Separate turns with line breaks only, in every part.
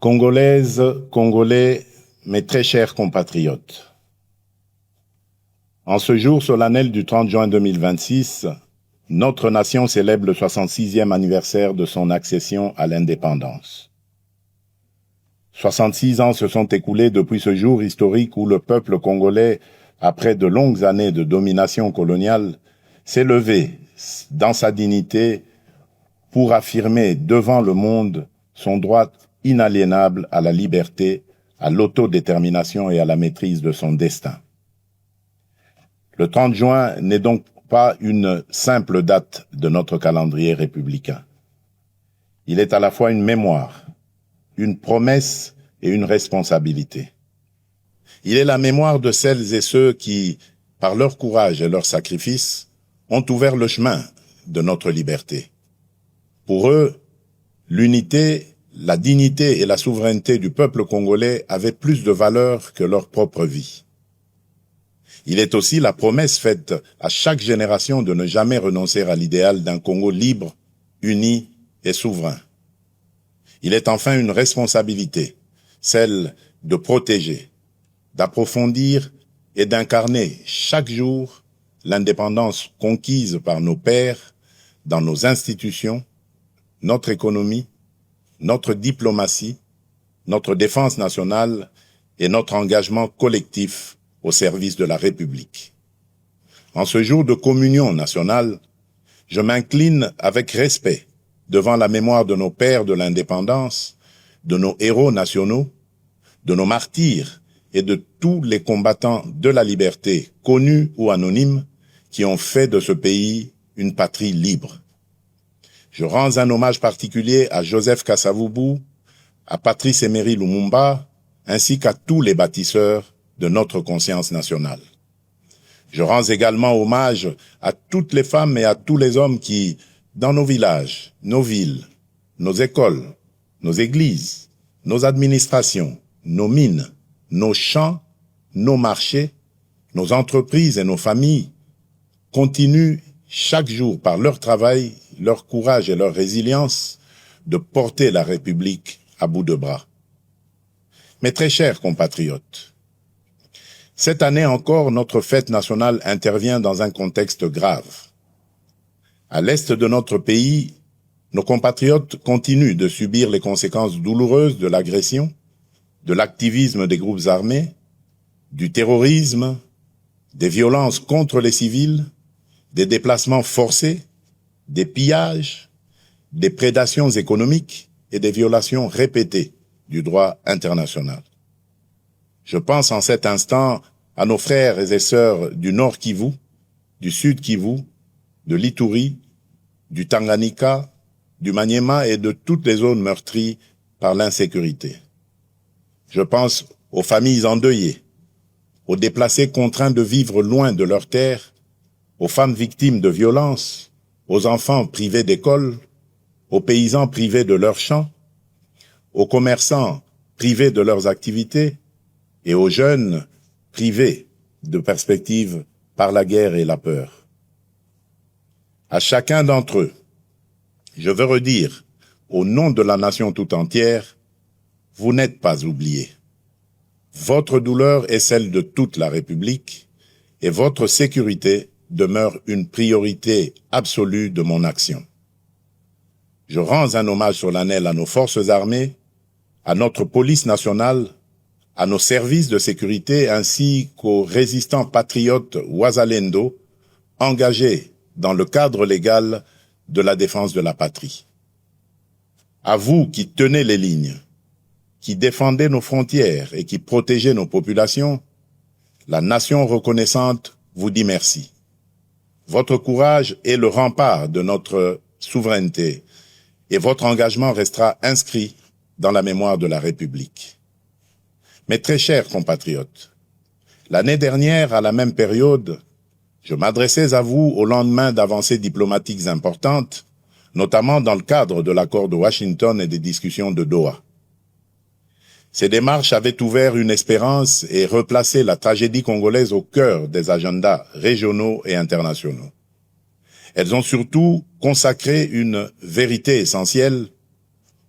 Congolaises, Congolais, mes très chers compatriotes. En ce jour solennel du 30 juin 2026, notre nation célèbre le 66e anniversaire de son accession à l'indépendance. 66 ans se sont écoulés depuis ce jour historique où le peuple congolais, après de longues années de domination coloniale, s'est levé dans sa dignité pour affirmer devant le monde son droit inaliénable à la liberté, à l'autodétermination et à la maîtrise de son destin. Le 30 juin n'est donc pas une simple date de notre calendrier républicain. Il est à la fois une mémoire, une promesse et une responsabilité. Il est la mémoire de celles et ceux qui, par leur courage et leur sacrifice, ont ouvert le chemin de notre liberté. Pour eux, l'unité, la dignité et la souveraineté du peuple congolais avaient plus de valeur que leur propre vie. Il est aussi la promesse faite à chaque génération de ne jamais renoncer à l'idéal d'un Congo libre, uni et souverain. Il est enfin une responsabilité, celle de protéger, d'approfondir et d'incarner chaque jour l'indépendance conquise par nos pères dans nos institutions, notre économie, notre diplomatie, notre défense nationale et notre engagement collectif au service de la République. En ce jour de communion nationale, je m'incline avec respect devant la mémoire de nos pères de l'indépendance, de nos héros nationaux, de nos martyrs et de tous les combattants de la liberté, connus ou anonymes, qui ont fait de ce pays une patrie libre. Je rends un hommage particulier à Joseph Kasavubu, à Patrice Emery Lumumba, ainsi qu'à tous les bâtisseurs de notre conscience nationale. Je rends également hommage à toutes les femmes et à tous les hommes qui, dans nos villages, nos villes, nos écoles, nos églises, nos administrations, nos mines, nos champs, nos marchés, nos entreprises et nos familles, continuent chaque jour par leur travail, leur courage et leur résilience de porter la République à bout de bras. Mes très chers compatriotes, cette année encore, notre fête nationale intervient dans un contexte grave. À l'est de notre pays, nos compatriotes continuent de subir les conséquences douloureuses de l'agression, de l'activisme des groupes armés, du terrorisme, des violences contre les civils, des déplacements forcés, des pillages, des prédations économiques et des violations répétées du droit international. Je pense en cet instant à nos frères et sœurs du Nord Kivu, du Sud Kivu, de l'Ituri, du Tanganyika, du Maniema et de toutes les zones meurtries par l'insécurité. Je pense aux familles endeuillées, aux déplacés contraints de vivre loin de leurs terres, aux femmes victimes de violences, aux enfants privés d'école, aux paysans privés de leurs champs, aux commerçants privés de leurs activités et aux jeunes privés de perspectives par la guerre et la peur. À chacun d'entre eux, je veux redire, au nom de la nation tout entière, vous n'êtes pas oubliés. Votre douleur est celle de toute la République et votre sécurité demeure une priorité absolue de mon action. Je rends un hommage solennel à nos forces armées, à notre police nationale, à nos services de sécurité ainsi qu'aux résistants patriotes Wazalendo engagés dans le cadre légal de la défense de la patrie. À vous qui tenez les lignes, qui défendez nos frontières et qui protégez nos populations, la nation reconnaissante vous dit merci. Votre courage est le rempart de notre souveraineté et votre engagement restera inscrit dans la mémoire de la République. Mes très chers compatriotes, l'année dernière, à la même période, je m'adressais à vous au lendemain d'avancées diplomatiques importantes, notamment dans le cadre de l'accord de Washington et des discussions de Doha. Ces démarches avaient ouvert une espérance et replacé la tragédie congolaise au cœur des agendas régionaux et internationaux. Elles ont surtout consacré une vérité essentielle.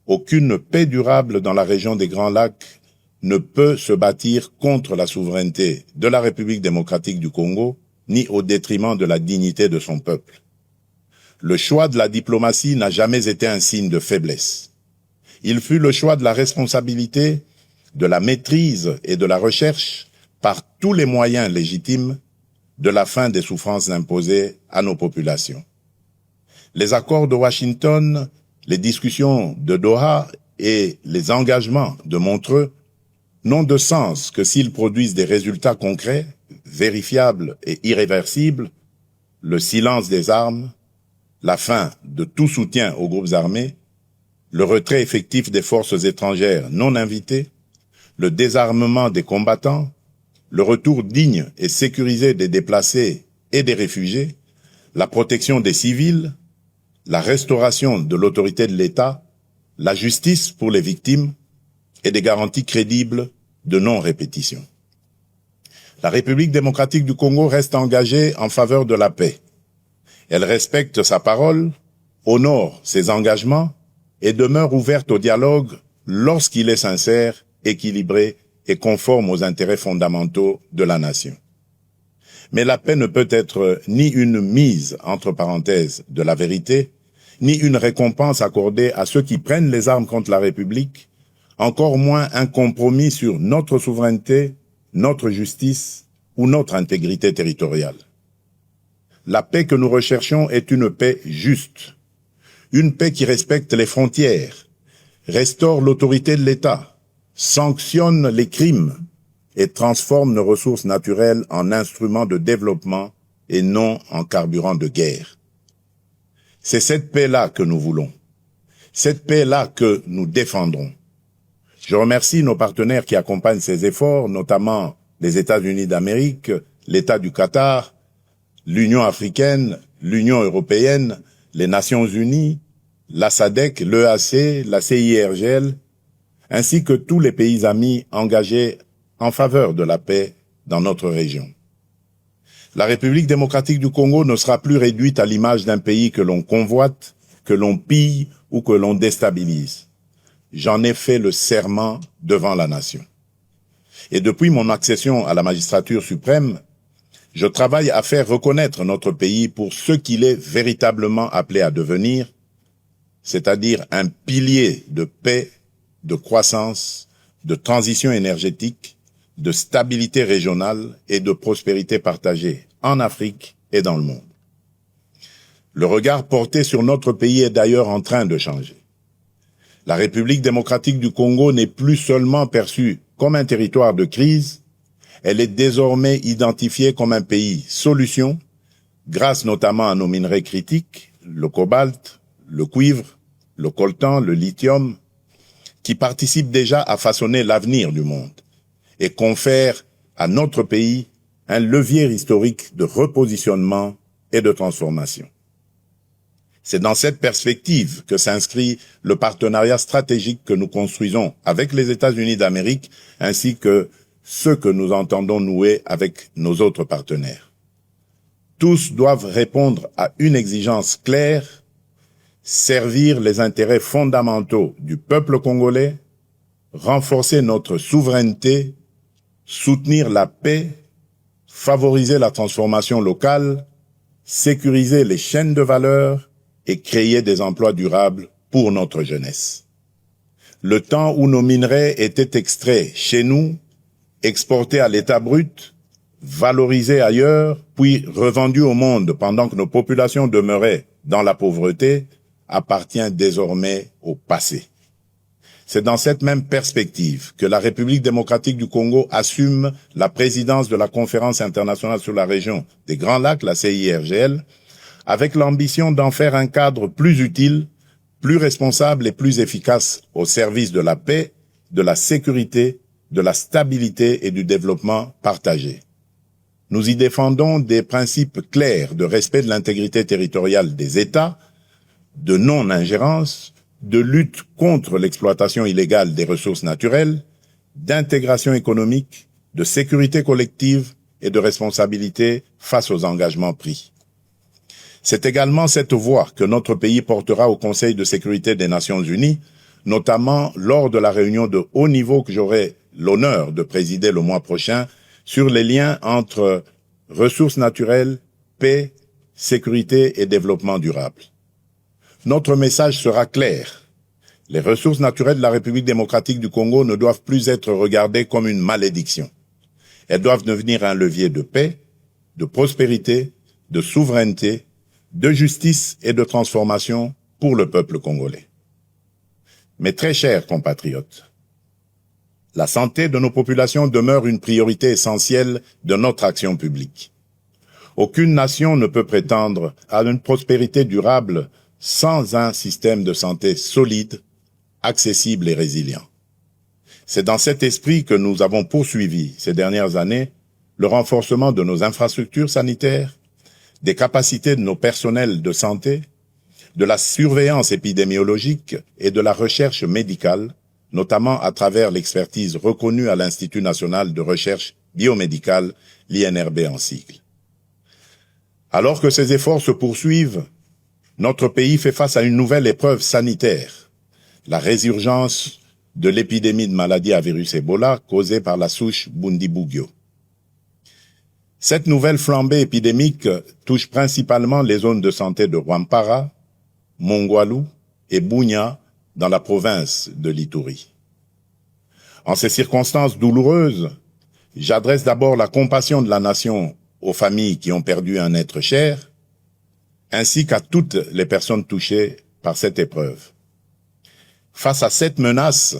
aucune paix durable dans la région des Grands Lacs ne peut se bâtir contre la souveraineté de la République démocratique du Congo, ni au détriment de la dignité de son peuple. Le choix de la diplomatie n'a jamais été un signe de faiblesse. Il fut le choix de la responsabilité, de la maîtrise et de la recherche, par tous les moyens légitimes, de la fin des souffrances imposées à nos populations. Les accords de Washington, les discussions de Doha et les engagements de Montreux n'ont de sens que s'ils produisent des résultats concrets, vérifiables et irréversibles, le silence des armes, la fin de tout soutien aux groupes armés, le retrait effectif des forces étrangères non invitées, le désarmement des combattants, le retour digne et sécurisé des déplacés et des réfugiés, la protection des civils, la restauration de l'autorité de l'État, la justice pour les victimes et des garanties crédibles de non-répétition. La République démocratique du Congo reste engagée en faveur de la paix. Elle respecte sa parole, honore ses engagements et demeure ouverte au dialogue lorsqu'il est sincère, équilibré et conforme aux intérêts fondamentaux de la nation. Mais la paix ne peut être ni une mise entre parenthèses de la vérité, ni une récompense accordée à ceux qui prennent les armes contre la République, encore moins un compromis sur notre souveraineté, notre justice ou notre intégrité territoriale. La paix que nous recherchons est une paix juste, une paix qui respecte les frontières, restaure l'autorité de l'État, sanctionne les crimes et transforme nos ressources naturelles en instruments de développement et non en carburant de guerre. C'est cette paix-là que nous voulons, cette paix-là que nous défendrons. Je remercie nos partenaires qui accompagnent ces efforts, notamment les États-Unis d'Amérique, l'État du Qatar, l'Union africaine, l'Union européenne, les Nations unies, la SADC, l'EAC, la CIRGL, ainsi que tous les pays amis engagés en faveur de la paix dans notre région. La République démocratique du Congo ne sera plus réduite à l'image d'un pays que l'on convoite, que l'on pille ou que l'on déstabilise. J'en ai fait le serment devant la nation. Et depuis mon accession à la magistrature suprême, je travaille à faire reconnaître notre pays pour ce qu'il est véritablement appelé à devenir, c'est-à-dire un pilier de paix, de croissance, de transition énergétique, de stabilité régionale et de prospérité partagée en Afrique et dans le monde. Le regard porté sur notre pays est d'ailleurs en train de changer. La République démocratique du Congo n'est plus seulement perçue comme un territoire de crise, elle est désormais identifiée comme un pays solution, grâce notamment à nos minerais critiques, le cobalt, le cuivre, le coltan, le lithium, qui participent déjà à façonner l'avenir du monde et confèrent à notre pays un levier historique de repositionnement et de transformation. C'est dans cette perspective que s'inscrit le partenariat stratégique que nous construisons avec les États-Unis d'Amérique, ainsi que ceux que nous entendons nouer avec nos autres partenaires. Tous doivent répondre à une exigence claire, servir les intérêts fondamentaux du peuple congolais, renforcer notre souveraineté, soutenir la paix, favoriser la transformation locale, sécuriser les chaînes de valeur et créer des emplois durables pour notre jeunesse. Le temps où nos minerais étaient extraits chez nous, exportés à l'état brut, valorisés ailleurs, puis revendus au monde pendant que nos populations demeuraient dans la pauvreté, appartient désormais au passé. C'est dans cette même perspective que la République démocratique du Congo assume la présidence de la Conférence internationale sur la région des Grands Lacs, la CIRGL, avec l'ambition d'en faire un cadre plus utile, plus responsable et plus efficace au service de la paix, de la sécurité, de la stabilité et du développement partagé. Nous y défendons des principes clairs de respect de l'intégrité territoriale des États, de non-ingérence, de lutte contre l'exploitation illégale des ressources naturelles, d'intégration économique, de sécurité collective et de responsabilité face aux engagements pris. C'est également cette voix que notre pays portera au Conseil de sécurité des Nations Unies notamment lors de la réunion de haut niveau que j'aurai l'honneur de présider le mois prochain sur les liens entre ressources naturelles, paix, sécurité et développement durable. Notre message sera clair. Les ressources naturelles de la République démocratique du Congo ne doivent plus être regardées comme une malédiction. Elles doivent devenir un levier de paix, de prospérité, de souveraineté, de justice et de transformation pour le peuple congolais. Mes très chers compatriotes, la santé de nos populations demeure une priorité essentielle de notre action publique. Aucune nation ne peut prétendre à une prospérité durable sans un système de santé solide, accessible et résilient. C'est dans cet esprit que nous avons poursuivi ces dernières années le renforcement de nos infrastructures sanitaires, des capacités de nos personnels de santé, de la surveillance épidémiologique et de la recherche médicale, notamment à travers l'expertise reconnue à l'Institut national de recherche biomédicale, l'INRB en sigle. Alors que ces efforts se poursuivent, notre pays fait face à une nouvelle épreuve sanitaire, la résurgence de l'épidémie de maladie à virus Ebola causée par la souche Bundibugyo. Cette nouvelle flambée épidémique touche principalement les zones de santé de Rwampara, Mongwalu et Bunia dans la province de l'Ituri. En ces circonstances douloureuses, j'adresse d'abord la compassion de la nation aux familles qui ont perdu un être cher, ainsi qu'à toutes les personnes touchées par cette épreuve. Face à cette menace,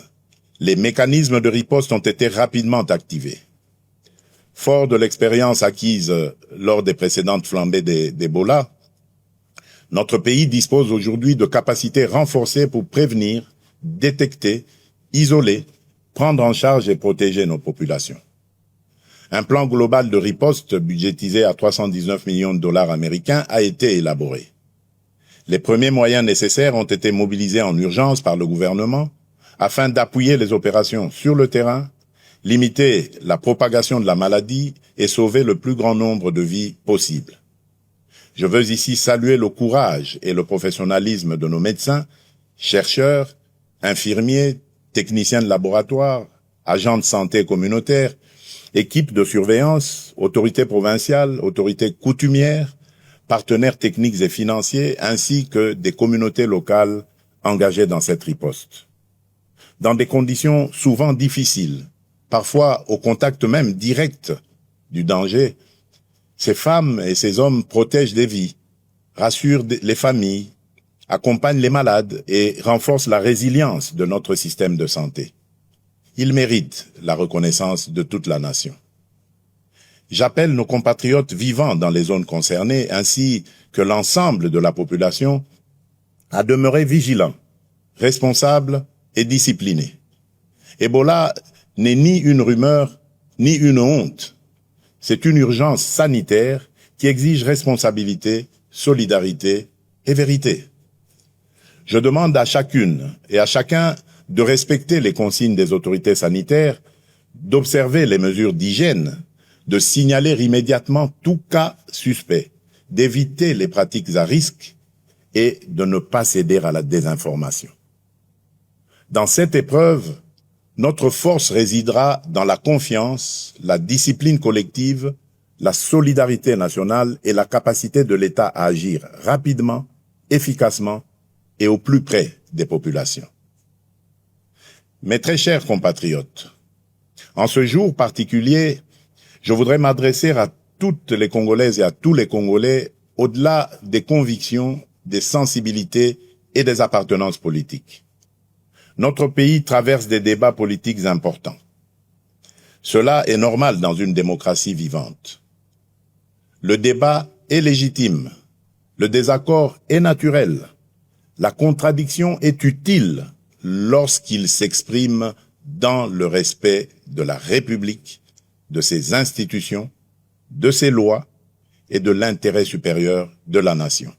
les mécanismes de riposte ont été rapidement activés. Fort de l'expérience acquise lors des précédentes flambées d'Ebola, notre pays dispose aujourd'hui de capacités renforcées pour prévenir, détecter, isoler, prendre en charge et protéger nos populations. Un plan global de riposte budgétisé à 319 millions de dollars américains a été élaboré. Les premiers moyens nécessaires ont été mobilisés en urgence par le gouvernement afin d'appuyer les opérations sur le terrain, limiter la propagation de la maladie et sauver le plus grand nombre de vies possible. Je veux ici saluer le courage et le professionnalisme de nos médecins, chercheurs, infirmiers, techniciens de laboratoire, agents de santé communautaires, équipes de surveillance, autorités provinciales, autorités coutumières, partenaires techniques et financiers, ainsi que des communautés locales engagées dans cette riposte. Dans des conditions souvent difficiles, parfois au contact même direct du danger, ces femmes et ces hommes protègent des vies, rassurent les familles, accompagnent les malades et renforcent la résilience de notre système de santé. Ils méritent la reconnaissance de toute la nation. J'appelle nos compatriotes vivant dans les zones concernées, ainsi que l'ensemble de la population, à demeurer vigilants, responsables et disciplinés. Ebola n'est ni une rumeur, ni une honte. C'est une urgence sanitaire qui exige responsabilité, solidarité et vérité. Je demande à chacune et à chacun de respecter les consignes des autorités sanitaires, d'observer les mesures d'hygiène, de signaler immédiatement tout cas suspect, d'éviter les pratiques à risque et de ne pas céder à la désinformation. Dans cette épreuve, notre force résidera dans la confiance, la discipline collective, la solidarité nationale et la capacité de l'État à agir rapidement, efficacement et au plus près des populations. Mes très chers compatriotes, en ce jour particulier, je voudrais m'adresser à toutes les Congolaises et à tous les Congolais au-delà des convictions, des sensibilités et des appartenances politiques. Notre pays traverse des débats politiques importants. Cela est normal dans une démocratie vivante. Le débat est légitime, le désaccord est naturel, la contradiction est utile lorsqu'il s'exprime dans le respect de la République, de ses institutions, de ses lois et de l'intérêt supérieur de la nation.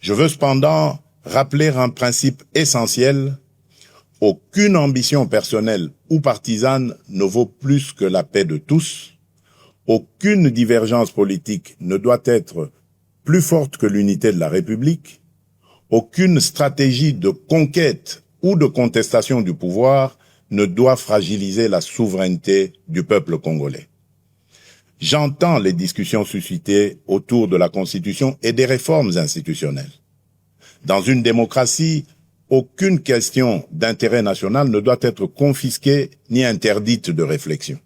Je veux cependant rappeler un principe essentiel: aucune ambition personnelle ou partisane ne vaut plus que la paix de tous. Aucune divergence politique ne doit être plus forte que l'unité de la République. Aucune stratégie de conquête ou de contestation du pouvoir ne doit fragiliser la souveraineté du peuple congolais. J'entends les discussions suscitées autour de la Constitution et des réformes institutionnelles. Dans une démocratie, aucune question d'intérêt national ne doit être confisquée ni interdite de réflexion.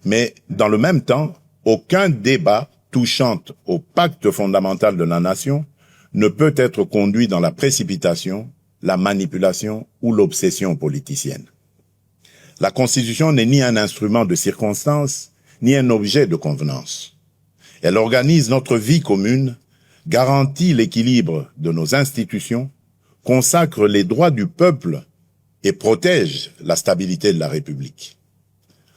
Mais dans le même temps, aucun débat touchant au pacte fondamental de la nation ne peut être conduit dans la précipitation, la manipulation ou l'obsession politicienne. La Constitution n'est ni un instrument de circonstance, ni un objet de convenance. Elle organise notre vie commune, garantit l'équilibre de nos institutions, consacre les droits du peuple et protège la stabilité de la République.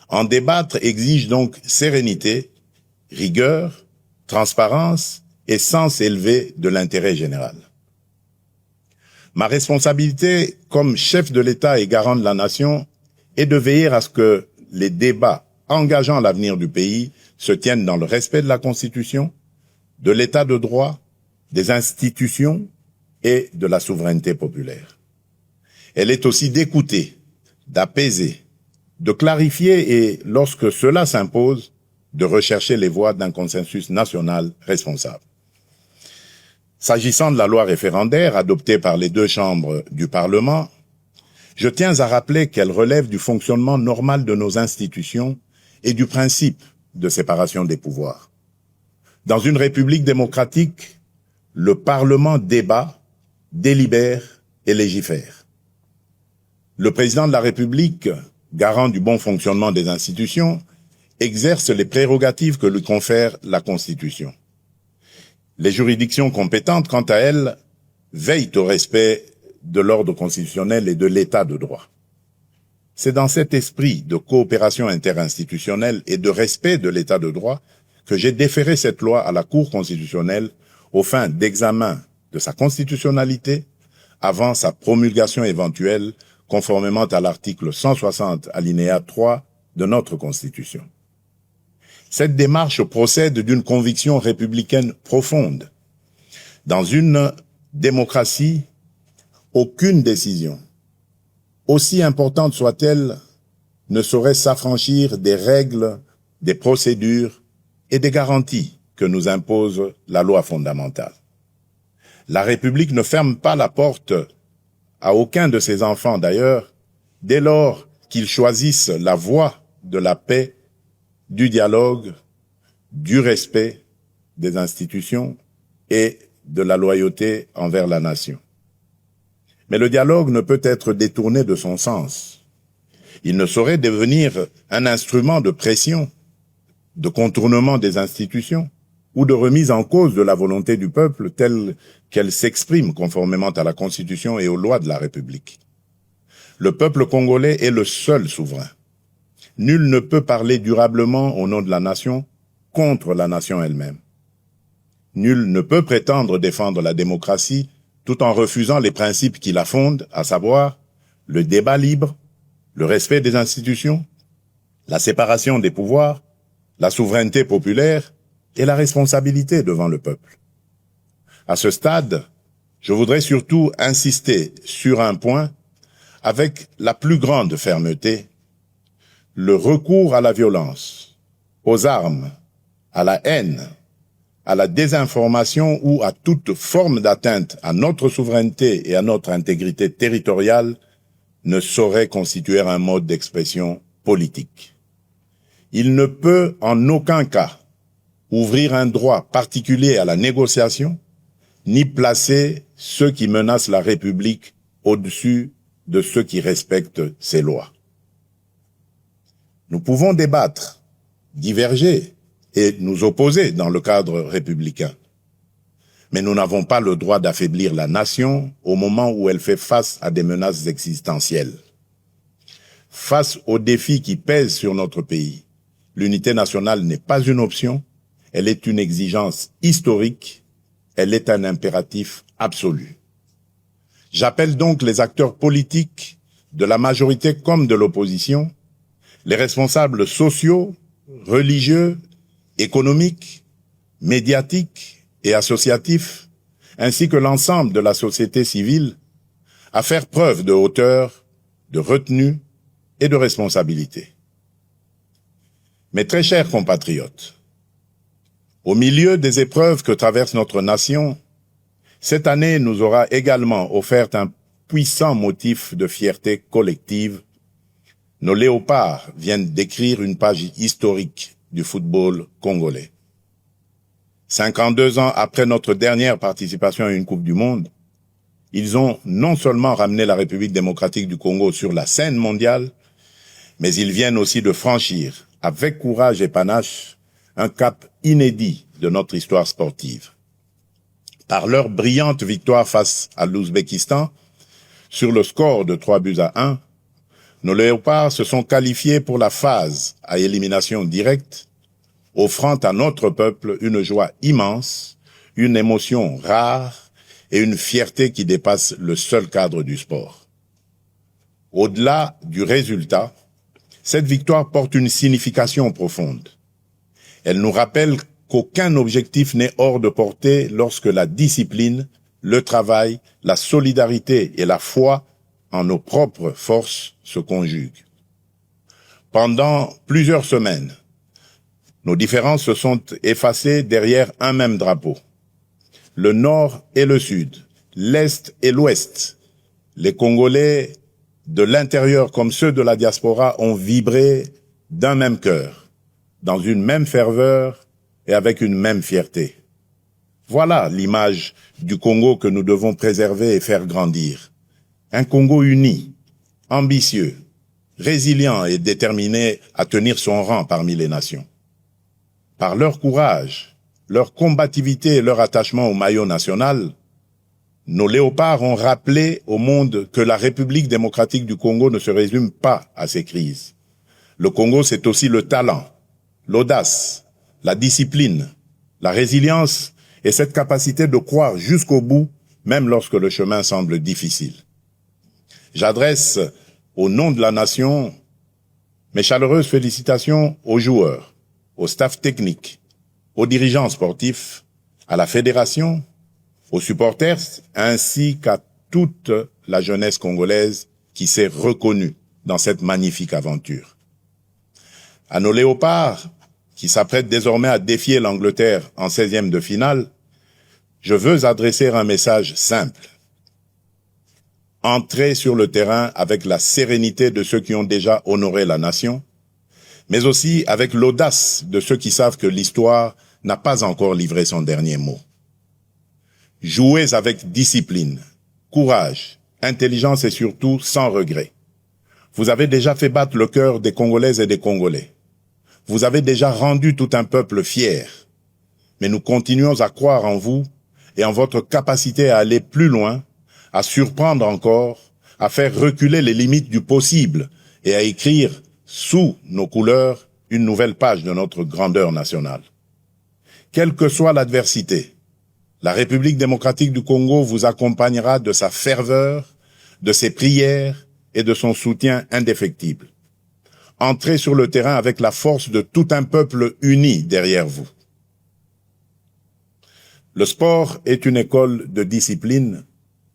En débattre exige donc sérénité, rigueur, transparence et sens élevé de l'intérêt général. Ma responsabilité comme chef de l'État et garant de la nation est de veiller à ce que les débats engageant l'avenir du pays se tiennent dans le respect de la Constitution, de l'État de droit, des institutions et de la souveraineté populaire. Elle est aussi d'écouter, d'apaiser, de clarifier et, lorsque cela s'impose, de rechercher les voies d'un consensus national responsable. S'agissant de la loi référendaire adoptée par les deux chambres du Parlement, je tiens à rappeler qu'elle relève du fonctionnement normal de nos institutions et du principe de séparation des pouvoirs. Dans une république démocratique, le Parlement débat, délibère et légifère. Le président de la République, garant du bon fonctionnement des institutions, exerce les prérogatives que lui confère la Constitution. Les juridictions compétentes, quant à elles, veillent au respect de l'ordre constitutionnel et de l'état de droit. C'est dans cet esprit de coopération interinstitutionnelle et de respect de l'état de droit que j'ai déféré cette loi à la Cour constitutionnelle aux fins d'examen de sa constitutionnalité avant sa promulgation éventuelle conformément à l'article 160 alinéa 3 de notre Constitution. Cette démarche procède d'une conviction républicaine profonde. Dans une démocratie, aucune décision, aussi importante soit-elle, ne saurait s'affranchir des règles, des procédures et des garanties que nous impose la loi fondamentale. La République ne ferme pas la porte à aucun de ses enfants d'ailleurs, dès lors qu'ils choisissent la voie de la paix, du dialogue, du respect des institutions et de la loyauté envers la nation. Mais le dialogue ne peut être détourné de son sens. Il ne saurait devenir un instrument de pression, de contournement des institutions ou de remise en cause de la volonté du peuple telle qu'elle s'exprime conformément à la Constitution et aux lois de la République. Le peuple congolais est le seul souverain. Nul ne peut parler durablement au nom de la nation contre la nation elle-même. Nul ne peut prétendre défendre la démocratie tout en refusant les principes qui la fondent, à savoir le débat libre, le respect des institutions, la séparation des pouvoirs, la souveraineté populaire et la responsabilité devant le peuple. À ce stade, je voudrais surtout insister sur un point avec la plus grande fermeté: le recours à la violence, aux armes, à la haine, à la désinformation ou à toute forme d'atteinte à notre souveraineté et à notre intégrité territoriale ne saurait constituer un mode d'expression politique. Il ne peut en aucun cas ouvrir un droit particulier à la négociation, ni placer ceux qui menacent la République au-dessus de ceux qui respectent ses lois. Nous pouvons débattre, diverger et nous opposer dans le cadre républicain. Mais nous n'avons pas le droit d'affaiblir la nation au moment où elle fait face à des menaces existentielles. Face aux défis qui pèsent sur notre pays, l'unité nationale n'est pas une option, elle est une exigence historique, elle est un impératif absolu. J'appelle donc les acteurs politiques, de la majorité comme de l'opposition, les responsables sociaux, religieux, économiques, médiatiques et associatifs, ainsi que l'ensemble de la société civile, à faire preuve de hauteur, de retenue et de responsabilité. Mes très chers compatriotes, au milieu des épreuves que traverse notre nation, cette année nous aura également offert un puissant motif de fierté collective. Nos léopards viennent d'écrire une page historique du football congolais. 52 ans après notre dernière participation à une Coupe du Monde, ils ont non seulement ramené la République démocratique du Congo sur la scène mondiale, mais ils viennent aussi de franchir, avec courage et panache, un cap inédit de notre histoire sportive. Par leur brillante victoire face à l'Ouzbékistan, sur le score de 3-1, nos léopards se sont qualifiés pour la phase à élimination directe, offrant à notre peuple une joie immense, une émotion rare et une fierté qui dépasse le seul cadre du sport. Au-delà du résultat, cette victoire porte une signification profonde. Elle nous rappelle qu'aucun objectif n'est hors de portée lorsque la discipline, le travail, la solidarité et la foi en nos propres forces se conjuguent. Pendant plusieurs semaines, nos différences se sont effacées derrière un même drapeau. Le Nord et le Sud, l'Est et l'Ouest, les Congolais de l'intérieur comme ceux de la diaspora ont vibré d'un même cœur, dans une même ferveur et avec une même fierté. Voilà l'image du Congo que nous devons préserver et faire grandir. Un Congo uni, ambitieux, résilient et déterminé à tenir son rang parmi les nations. Par leur courage, leur combativité et leur attachement au maillot national, nos léopards ont rappelé au monde que la République démocratique du Congo ne se résume pas à ses crises. Le Congo, c'est aussi le talent, l'audace, la discipline, la résilience et cette capacité de croire jusqu'au bout, même lorsque le chemin semble difficile. J'adresse, au nom de la nation, mes chaleureuses félicitations aux joueurs, au staff technique, aux dirigeants sportifs, à la fédération, aux supporters, ainsi qu'à toute la jeunesse congolaise qui s'est reconnue dans cette magnifique aventure. À nos léopards, qui s'apprêtent désormais à défier l'Angleterre en 16e de finale, je veux adresser un message simple. Entrez sur le terrain avec la sérénité de ceux qui ont déjà honoré la nation, mais aussi avec l'audace de ceux qui savent que l'histoire n'a pas encore livré son dernier mot. Jouez avec discipline, courage, intelligence et surtout sans regret. Vous avez déjà fait battre le cœur des Congolaises et des Congolais. Vous avez déjà rendu tout un peuple fier. Mais nous continuons à croire en vous et en votre capacité à aller plus loin, à surprendre encore, à faire reculer les limites du possible et à écrire, sous nos couleurs, une nouvelle page de notre grandeur nationale. Quelle que soit l'adversité, la République démocratique du Congo vous accompagnera de sa ferveur, de ses prières et de son soutien indéfectible. Entrez sur le terrain avec la force de tout un peuple uni derrière vous. Le sport est une école de discipline,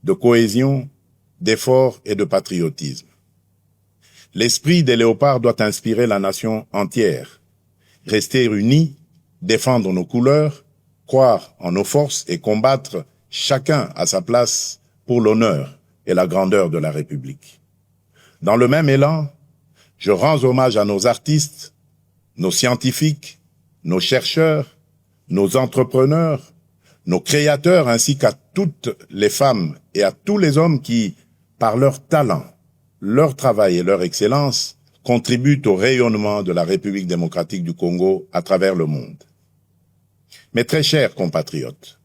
de cohésion, d'effort et de patriotisme. L'esprit des léopards doit inspirer la nation entière. Rester unis, défendre nos couleurs, croire en nos forces et combattre chacun à sa place pour l'honneur et la grandeur de la République. Dans le même élan, je rends hommage à nos artistes, nos scientifiques, nos chercheurs, nos entrepreneurs, nos créateurs ainsi qu'à toutes les femmes et à tous les hommes qui, par leur talent, leur travail et leur excellence, contribuent au rayonnement de la République démocratique du Congo à travers le monde. Mes très chers compatriotes,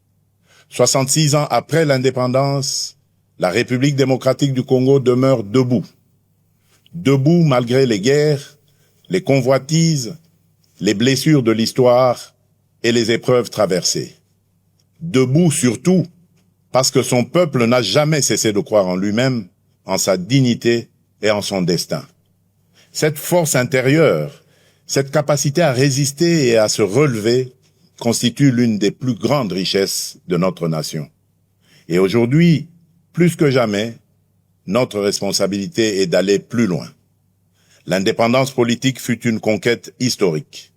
66 ans après l'indépendance, la République démocratique du Congo demeure debout. Debout malgré les guerres, les convoitises, les blessures de l'histoire et les épreuves traversées. Debout surtout parce que son peuple n'a jamais cessé de croire en lui-même, en sa dignité et en son destin. Cette force intérieure, cette capacité à résister et à se relever constitue l'une des plus grandes richesses de notre nation. Et aujourd'hui, plus que jamais, notre responsabilité est d'aller plus loin. L'indépendance politique fut une conquête historique.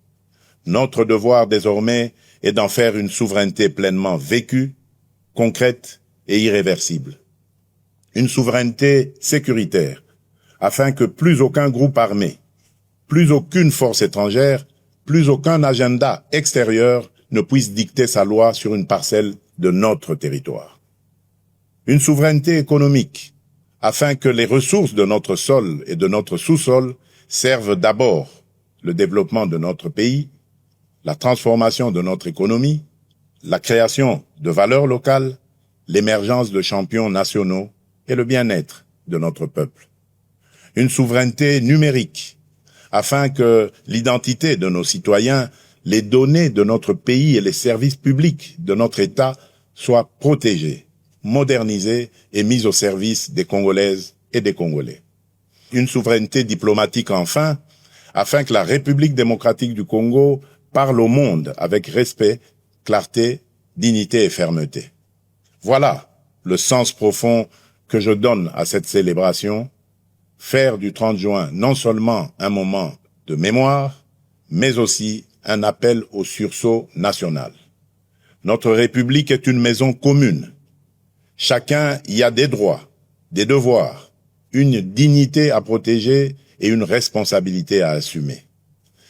Notre devoir désormais est d'en faire une souveraineté pleinement vécue, concrète et irréversible. Une souveraineté sécuritaire, afin que plus aucun groupe armé, plus aucune force étrangère, plus aucun agenda extérieur ne puisse dicter sa loi sur une parcelle de notre territoire. Une souveraineté économique, afin que les ressources de notre sol et de notre sous-sol servent d'abord le développement de notre pays, la transformation de notre économie, la création de valeurs locales, l'émergence de champions nationaux et le bien-être de notre peuple. Une souveraineté numérique, afin que l'identité de nos citoyens, les données de notre pays et les services publics de notre État soient protégés, modernisés et mis au service des Congolaises et des Congolais. Une souveraineté diplomatique enfin, afin que la République démocratique du Congo parle au monde avec respect, clarté, dignité et fermeté. Voilà le sens profond que je donne à cette célébration, faire du 30 juin non seulement un moment de mémoire, mais aussi un appel au sursaut national. Notre République est une maison commune. Chacun y a des droits, des devoirs, une dignité à protéger et une responsabilité à assumer.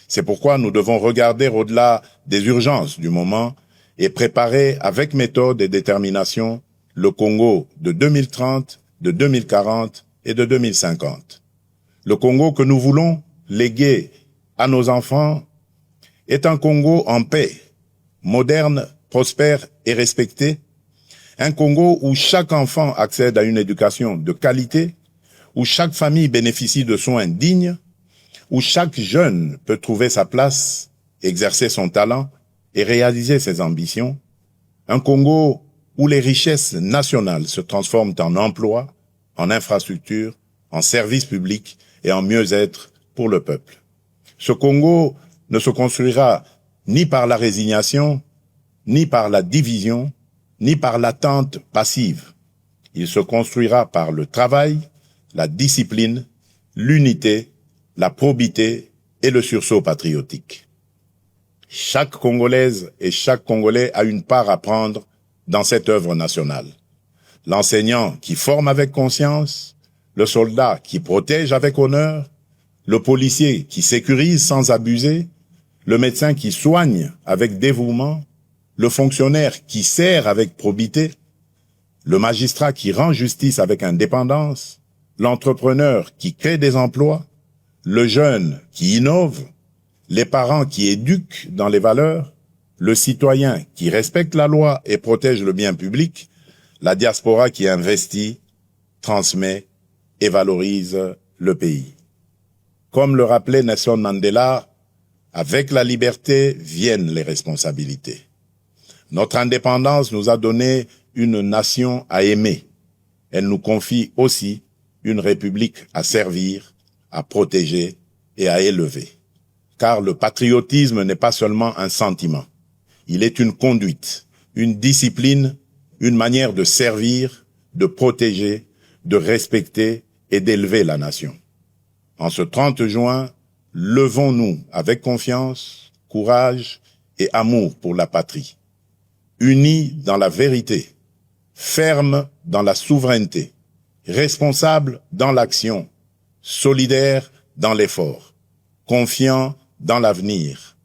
C'est pourquoi nous devons regarder au-delà des urgences du moment et préparer avec méthode et détermination le Congo de 2030, de 2040 et de 2050. Le Congo que nous voulons léguer à nos enfants est un Congo en paix, moderne, prospère et respecté, un Congo où chaque enfant accède à une éducation de qualité, où chaque famille bénéficie de soins dignes, où chaque jeune peut trouver sa place, exercer son talent et réaliser ses ambitions, un Congo où les richesses nationales se transforment en emplois, en infrastructures, en services publics et en mieux-être pour le peuple. Ce Congo ne se construira ni par la résignation, ni par la division, ni par l'attente passive. Il se construira par le travail, la discipline, l'unité, la probité et le sursaut patriotique. Chaque Congolaise et chaque Congolais a une part à prendre dans cette œuvre nationale. L'enseignant qui forme avec conscience, le soldat qui protège avec honneur, le policier qui sécurise sans abuser, le médecin qui soigne avec dévouement, le fonctionnaire qui sert avec probité, le magistrat qui rend justice avec indépendance, l'entrepreneur qui crée des emplois, le jeune qui innove, les parents qui éduquent dans les valeurs, le citoyen qui respecte la loi et protège le bien public, la diaspora qui investit, transmet et valorise le pays. Comme le rappelait Nelson Mandela, avec la liberté viennent les responsabilités. Notre indépendance nous a donné une nation à aimer. Elle nous confie aussi une république à servir, à protéger et à élever. Car le patriotisme n'est pas seulement un sentiment. Il est une conduite, une discipline, une manière de servir, de protéger, de respecter et d'élever la nation. En ce 30 juin, levons-nous avec confiance, courage et amour pour la patrie. Unis dans la vérité, fermes dans la souveraineté, responsables dans l'action, solidaires dans l'effort, confiants dans l'avenir.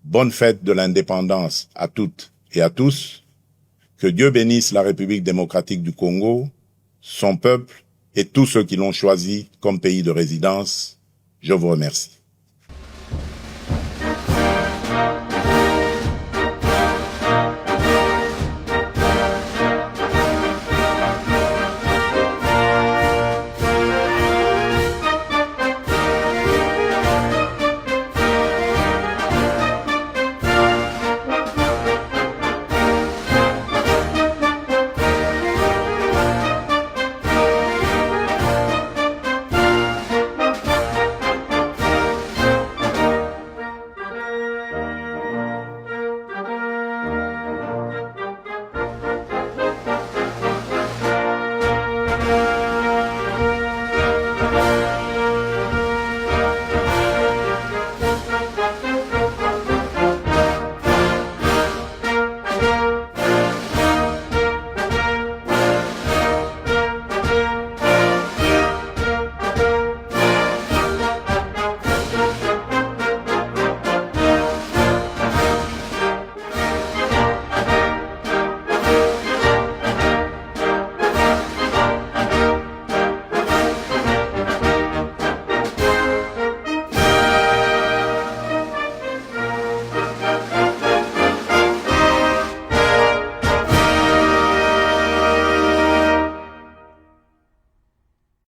Bonne fête de l'indépendance à toutes et à tous. Que Dieu bénisse la République démocratique du Congo, son peuple et tous ceux qui l'ont choisi comme pays de résidence. Je vous remercie.